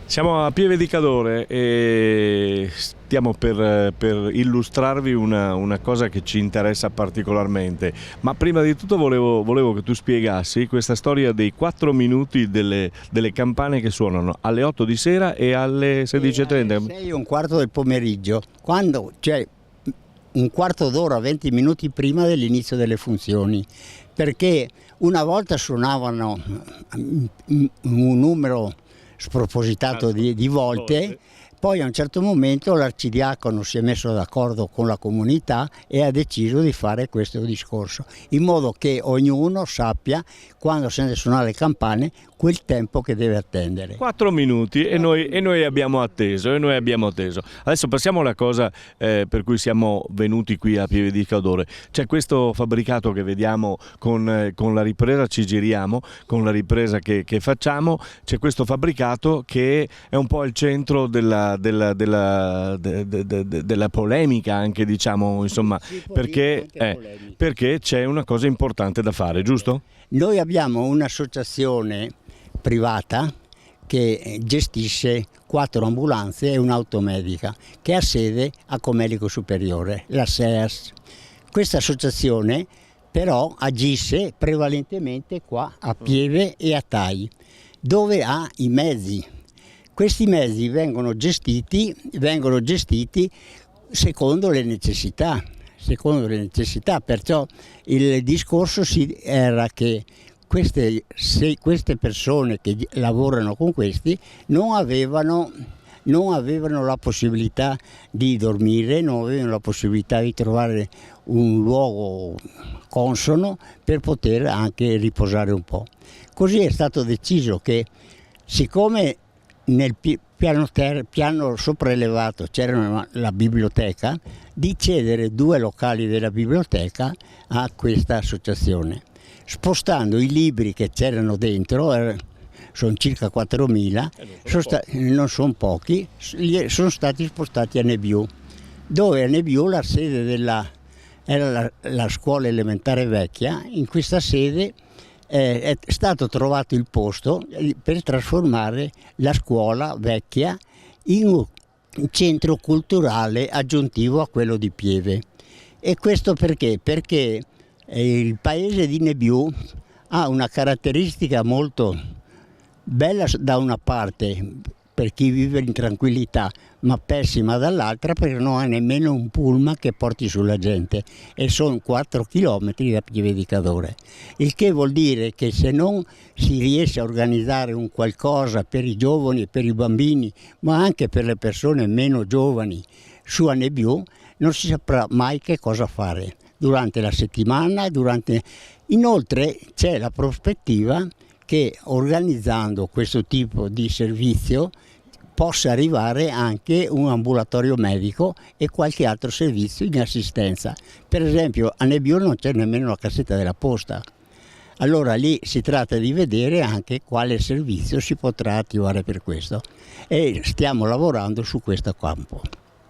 Siamo a Pieve di Cadore e stiamo per illustrarvi una cosa che ci interessa particolarmente, ma prima di tutto volevo che tu spiegassi questa storia dei 4 minuti delle campane che suonano alle 8 di sera e alle 16:30. Alle 6 e un quarto del pomeriggio, quando c'è un quarto d'ora, 20 minuti prima dell'inizio delle funzioni, perché una volta suonavano un numero spropositato di volte, poi a un certo momento l'arcidiacono si è messo d'accordo con la comunità e ha deciso di fare questo discorso, in modo che ognuno sappia, quando sente suonare le campane, quel tempo che deve attendere. 4 minuti e noi abbiamo atteso, Adesso passiamo alla cosa per cui siamo venuti qui a Pieve di Cadore. C'è questo fabbricato che vediamo con la ripresa, ci giriamo con la ripresa che facciamo. C'è questo fabbricato che è un po' il centro della polemica, anche, diciamo, insomma, perché c'è una cosa importante da fare, giusto? Noi abbiamo un'associazione privata che gestisce 4 ambulanze e un'automedica che ha sede a Comelico Superiore, la SEAS. Questa associazione però agisce prevalentemente qua a Pieve e a Tai, dove ha i mezzi. Questi mezzi vengono gestiti secondo le necessità, perciò il discorso era che queste persone che lavorano con questi non avevano la possibilità di dormire, non avevano la possibilità di trovare un luogo consono per poter anche riposare un po'. Così è stato deciso che, siccome nel piano sopraelevato c'era la biblioteca, di cedere 2 locali della biblioteca a questa associazione, spostando i libri che c'erano dentro, sono circa 4.000, non sono pochi, sono stati spostati a Nebiù, dove a Nebiù la sede era la scuola elementare vecchia. In questa sede è stato trovato il posto per trasformare la scuola vecchia in un centro culturale aggiuntivo a quello di Pieve. E questo perché? Perché il paese di Nebiù ha una caratteristica molto bella da una parte per chi vive in tranquillità, ma pessima dall'altra perché non ha nemmeno un pullman che porti sulla gente, e sono 4 chilometri da Pieve di Cadore, il che vuol dire che se non si riesce a organizzare un qualcosa per i giovani e per i bambini, ma anche per le persone meno giovani su a Nebiù, non si saprà mai che cosa fare durante la settimana. Inoltre c'è la prospettiva che, organizzando questo tipo di servizio, possa arrivare anche un ambulatorio medico e qualche altro servizio in assistenza. Per esempio a Nebiù non c'è nemmeno la cassetta della posta, allora lì si tratta di vedere anche quale servizio si potrà attivare per questo, e stiamo lavorando su questo campo.